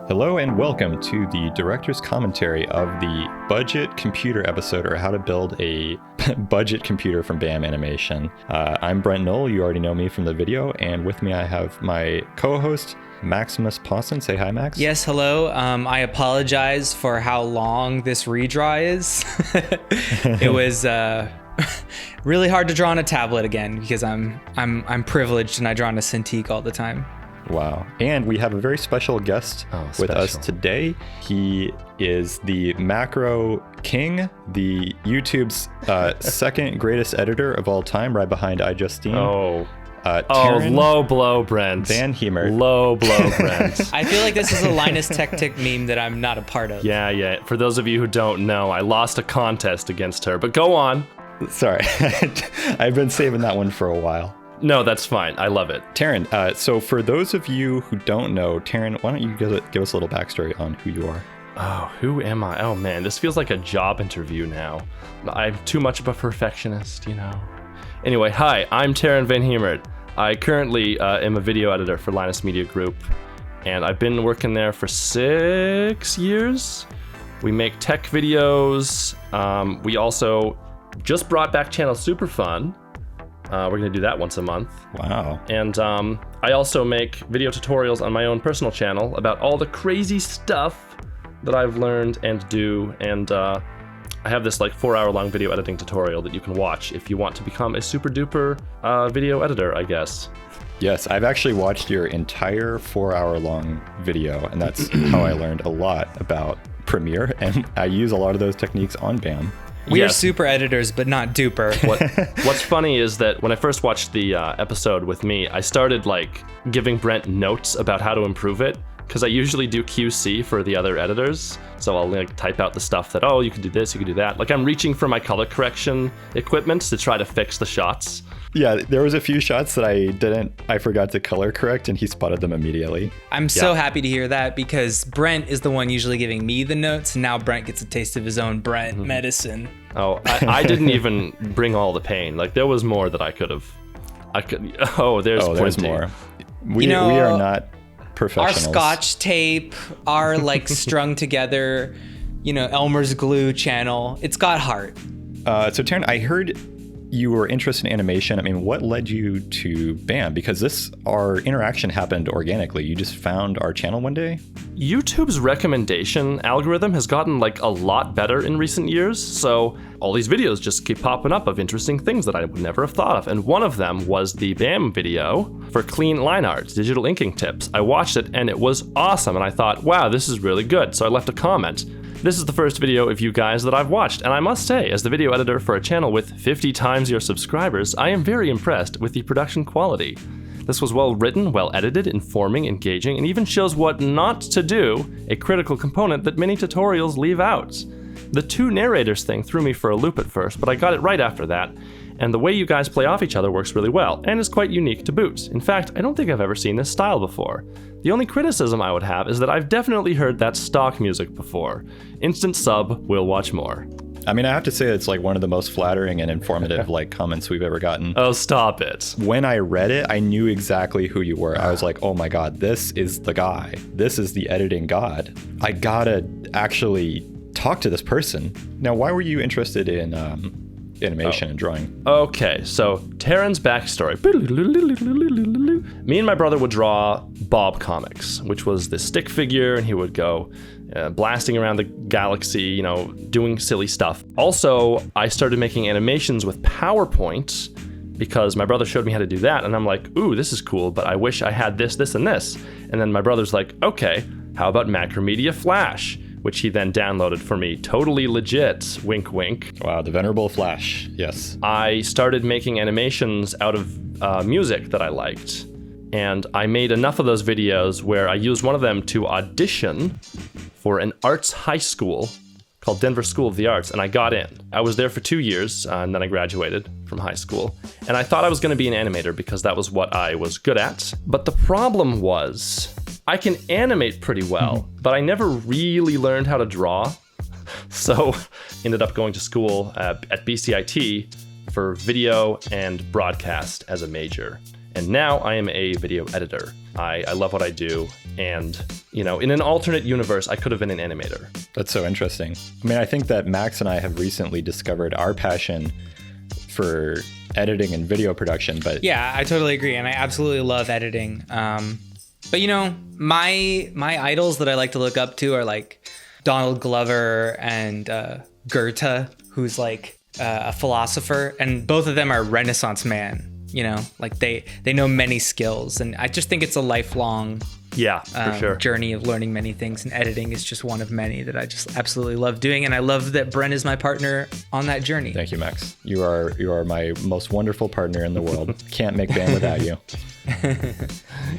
Hello and welcome to the director's commentary of the budget computer episode, or how to build a budget computer from BAM Animation. I'm Brent Knoll. You already know me from the video, and with me I have my co-host Maximus Pawson. Say hi, Max. Yes, hello. I apologize for how long this redraw is. It was really hard to draw on a tablet again because I'm privileged and I draw on a Cintiq all the time. Wow. And we have a very special guest with us today. He is the macro king, the YouTube's second greatest editor of all time, right behind iJustine. Taran low blow, Brent. Van Hemert. Low blow, Brent. I feel like this is a Linus Tech Tick meme that I'm not a part of. Yeah. For those of you who don't know, I lost a contest against her, but go on. Sorry. I've been saving that one for a while. No, that's fine. I love it. Taran, so for those of you who don't know, Taran, why don't you give us a little backstory on who you are? Oh, who am I? Oh, man, this feels like a job interview now. I'm too much of a perfectionist, you know. Anyway, hi, I'm Taran Van Hemert. I currently am a video editor for Linus Media Group, and I've been working there for 6 years. We make tech videos. We also just brought back Channel Super Fun. We're going to do that once a month. Wow. And I also make video tutorials on my own personal channel about all the crazy stuff that I've learned and do. And I have this like 4-hour-long video editing tutorial that you can watch if you want to become a super duper video editor, I guess. Yes, I've actually watched your entire 4-hour-long video, and that's how I learned a lot about Premiere, and I use a lot of those techniques on BAM. We are super editors, but not duper. What's funny is that when I first watched the episode with me, I started like giving Brent notes about how to improve it, because I usually do QC for the other editors. So I'll like type out the stuff that, you can do this, you can do that. Like I'm reaching for my color correction equipment to try to fix the shots. Yeah, there was a few shots that I forgot to color correct, and he spotted them immediately. I'm so happy to hear that, because Brent is the one usually giving me the notes, and now Brent gets a taste of his own Brent medicine. Oh, I didn't even bring all the pain. Like there was more that I could. There's more. We are not professionals. Our Scotch tape, our like strung together, Elmer's glue channel. It's got heart. So Taran, I heard you were interested in animation. I mean, what led you to BAM? Because our interaction happened organically. You just found our channel one day? YouTube's recommendation algorithm has gotten like a lot better in recent years. So all these videos just keep popping up of interesting things that I would never have thought of. And one of them was the BAM video for clean line art, digital inking tips. I watched it and it was awesome. And I thought, wow, this is really good. So I left a comment. This is the first video of you guys that I've watched, and I must say, as the video editor for a channel with 50 times your subscribers, I am very impressed with the production quality. This was well written, well edited, informing, engaging, and even shows what not to do, a critical component that many tutorials leave out. The two narrators thing threw me for a loop at first, but I got it right after that, and the way you guys play off each other works really well, and is quite unique to boot. In fact, I don't think I've ever seen this style before. The only criticism I would have is that I've definitely heard that stock music before. Instant sub, will watch more. I mean, I have to say it's like one of the most flattering and informative comments we've ever gotten. Oh, stop it. When I read it, I knew exactly who you were. I was like, oh my God, this is the guy. This is the editing god. I gotta actually talk to this person. Now, why were you interested in animation and drawing? Okay, so Taran's backstory. Me and my brother would draw Bob comics, which was this stick figure, and he would go blasting around the galaxy, doing silly stuff. Also, I started making animations with PowerPoint because my brother showed me how to do that, and I'm like, ooh, this is cool, but I wish I had this, this, and this. And then my brother's like, okay, how about Macromedia Flash? Which he then downloaded for me. Totally legit, wink wink. Wow, the venerable Flash, yes. I started making animations out of music that I liked. And I made enough of those videos where I used one of them to audition for an arts high school called Denver School of the Arts, and I got in. I was there for 2 years, and then I graduated from high school. And I thought I was gonna be an animator because that was what I was good at. But the problem was, I can animate pretty well, but I never really learned how to draw. So ended up going to school at BCIT for video and broadcast as a major. And now I am a video editor. I love what I do. And, in an alternate universe, I could have been an animator. That's so interesting. I mean, I think that Max and I have recently discovered our passion for editing and video production, but yeah, I totally agree. And I absolutely love editing. But my idols that I like to look up to are like Donald Glover and Goethe, who's like a philosopher, and both of them are Renaissance man. Like they know many skills, and I just think it's a lifelong for sure. journey of learning many things, and editing is just one of many that I just absolutely love doing, and I love that Brent is my partner on that journey. Thank you, Max. You are my most wonderful partner in the world. Can't make BAM without you.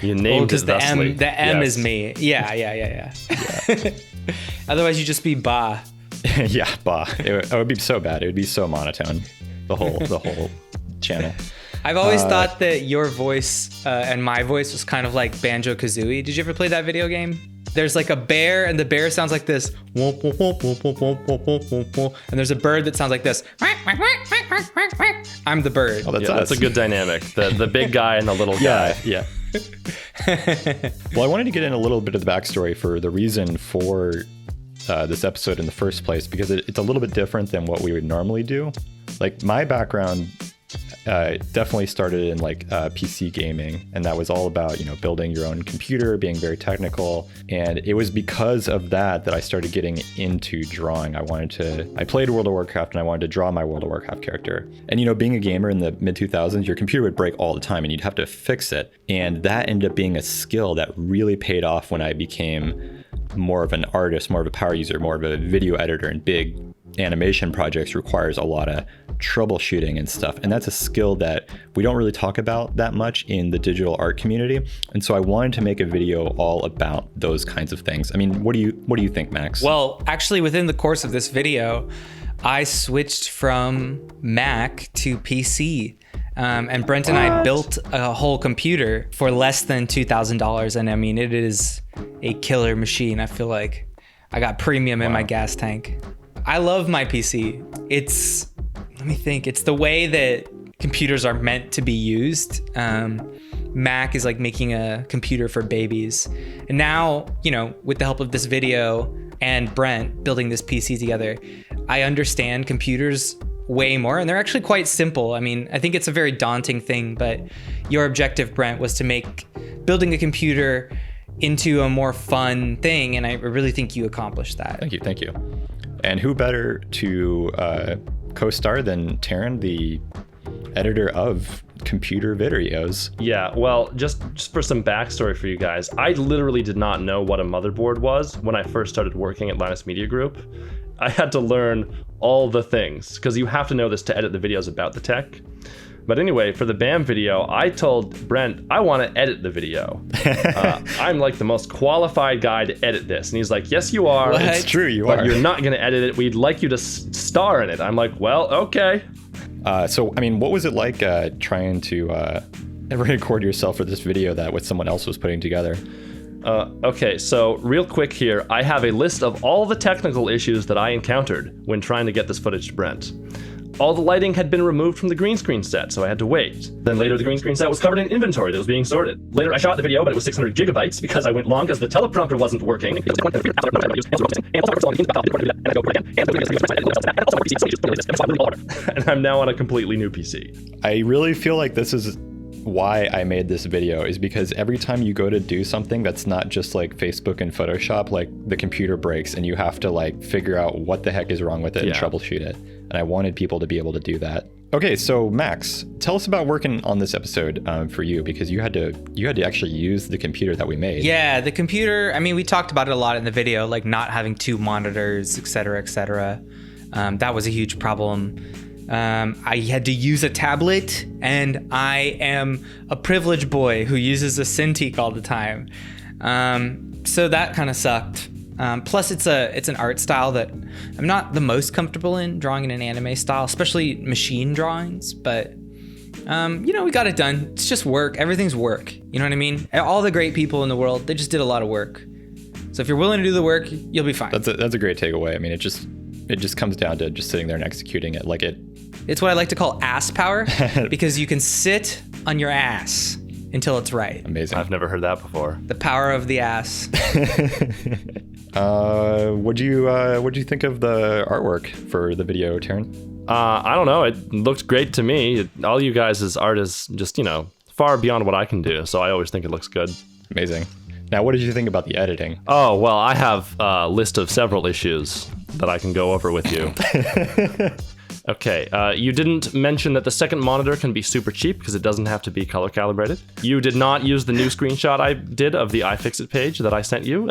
You named it thusly. The M is me. Yeah. Otherwise, you just be Ba. Yeah, Ba. It would be so bad. It would be so monotone. The whole channel. I've always thought that your voice and my voice was kind of like Banjo-Kazooie. Did you ever play that video game? There's like a bear, and the bear sounds like this. And there's a bird that sounds like this. I'm the bird. Oh, that's a good dynamic. The big guy and the little guy. Yeah. Well, I wanted to get in a little bit of the backstory for the reason for this episode in the first place, because it's a little bit different than what we would normally do. Like, my background definitely started in like PC gaming, and that was all about building your own computer, being very technical. And it was because of that I started getting into drawing. I played World of Warcraft, and I wanted to draw my World of Warcraft character. And being a gamer in the mid 2000s, your computer would break all the time, and you'd have to fix it. And that ended up being a skill that really paid off when I became more of an artist, more of a power user, more of a video editor, and big animation projects requires a lot of troubleshooting and stuff, and that's a skill that we don't really talk about that much in the digital art community. And so I wanted to make a video all about those kinds of things. I mean, what do you think, Max? Well, actually, within the course of this video, I switched from Mac to PC. And Brent and I built a whole computer for less than $2,000. And I mean, it is a killer machine. I feel like I got premium in my gas tank. I love my PC. Let me think. It's the way that computers are meant to be used. Mac is like making a computer for babies. And now, with the help of this video and Brent building this PC together, I understand computers way more, and they're actually quite simple. I mean, I think it's a very daunting thing, but your objective, Brent, was to make building a computer into a more fun thing, and I really think you accomplished that. Thank you. And who better to co-star than Taran, the editor of computer videos? Yeah, well, just for some backstory for you guys, I literally did not know what a motherboard was when I first started working at Linus Media Group. I had to learn all the things, because you have to know this to edit the videos about the tech. But anyway, for the BAM video, I told Brent, I want to edit the video. I'm like the most qualified guy to edit this. And he's like, yes, you are. What? It's true, you but are. You're not going to edit it. We'd like you to star in it. I'm like, well, okay. So, I mean, what was it like trying to record yourself for this video that what someone else was putting together? Okay, so real quick here, I have a list of all the technical issues that I encountered when trying to get this footage to Brent. All the lighting had been removed from the green screen set, so I had to wait. Then later the green screen set was covered in inventory that was being sorted. Later I shot the video, but it was 600 gigabytes because I went long because the teleprompter wasn't working. And I'm now on a completely new PC. I really feel like this is why I made this video, is because every time you go to do something that's not just like Facebook and Photoshop, like the computer breaks and you have to like figure out what the heck is wrong with it and troubleshoot it. And I wanted people to be able to do that. Okay, so Max, tell us about working on this episode for you, because you had to actually use the computer that we made. Yeah, the computer, I mean, we talked about it a lot in the video, like not having two monitors, et cetera, et cetera. That was a huge problem. I had to use a tablet, and I am a privileged boy who uses a Cintiq all the time. So that kind of sucked. Plus, it's an art style that I'm not the most comfortable in, drawing in an anime style, especially machine drawings. But, we got it done. It's just work. Everything's work. You know what I mean? All the great people in the world, they just did a lot of work. So if you're willing to do the work, you'll be fine. That's a great takeaway. I mean, it just comes down to just sitting there and executing it. Like It's what I like to call ass power, because you can sit on your ass until it's right. Amazing. I've never heard that before. The power of the ass. What'd you think of the artwork for the video, Taran? I don't know. It looked great to me. All you guys' art is just, far beyond what I can do. So I always think it looks good. Amazing. Now, what did you think about the editing? Oh, well, I have a list of several issues that I can go over with you. Okay, you didn't mention that the second monitor can be super cheap because it doesn't have to be color calibrated. You did not use the new screenshot I did of the iFixit page that I sent you.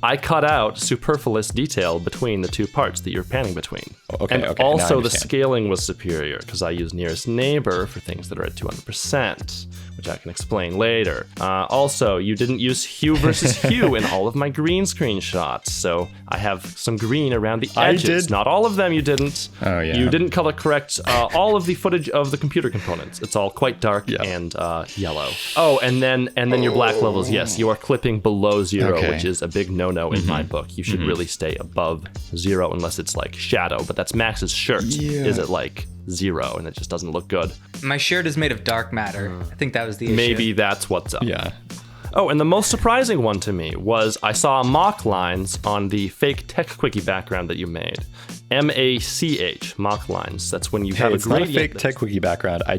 I cut out superfluous detail between the two parts that you're panning between. Okay, and okay, now I also the understand. scaling was superior because I used nearest neighbor for things that are at 200%, which I can explain later. Also, you didn't use hue versus hue in all of my green screen shots, so I have some green around the edges. I did. Not all of them you didn't. Oh, yeah. You didn't color correct all of the footage of the computer components. It's all quite dark and yellow. Oh, and then your black levels. Yes, you are clipping below 0, Okay. which is a big no-no in my book. You should really stay above 0 unless it's like shadow, but that's Max's shirt. Is it like 0 and it just doesn't look good? My shirt is made of dark matter. I think that was the issue. Maybe that's what's up. Yeah. Oh, and the most surprising one to me was I saw mock lines on the fake Tech Quickie background that you made. MACH, mock lines. That's when you have a It's not a gradient. fake Tech Wiki background. I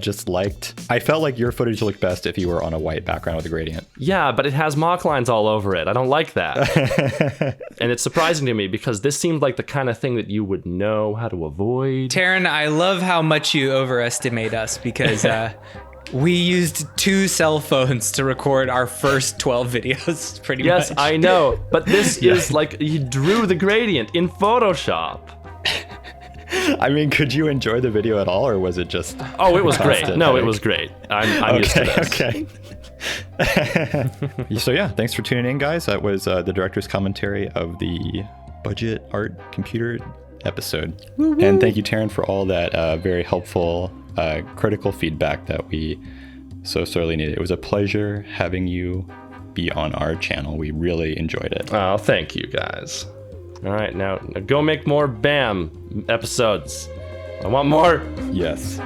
felt like your footage looked best if you were on a white background with a gradient. Yeah, but it has mock lines all over it. I don't like that. And it's surprising to me because this seemed like the kind of thing that you would know how to avoid. Taran, I love how much you overestimate us because we used 2 cell phones to record our first 12 videos, pretty much. Yes, I know, but this is like you drew the gradient in Photoshop. I mean, could you enjoy the video at all, or was it just... Oh, it was great. constant No, it headache? was great. I'm used to this. Okay. So yeah, thanks for tuning in, guys. That was the director's commentary of the budget art computer episode. And thank you, Taran, for all that very helpful critical feedback that we so sorely needed. It was a pleasure having you be on our channel. We really enjoyed it. Oh, thank you, guys. All right, now go make more BAM episodes. I want more. Yes.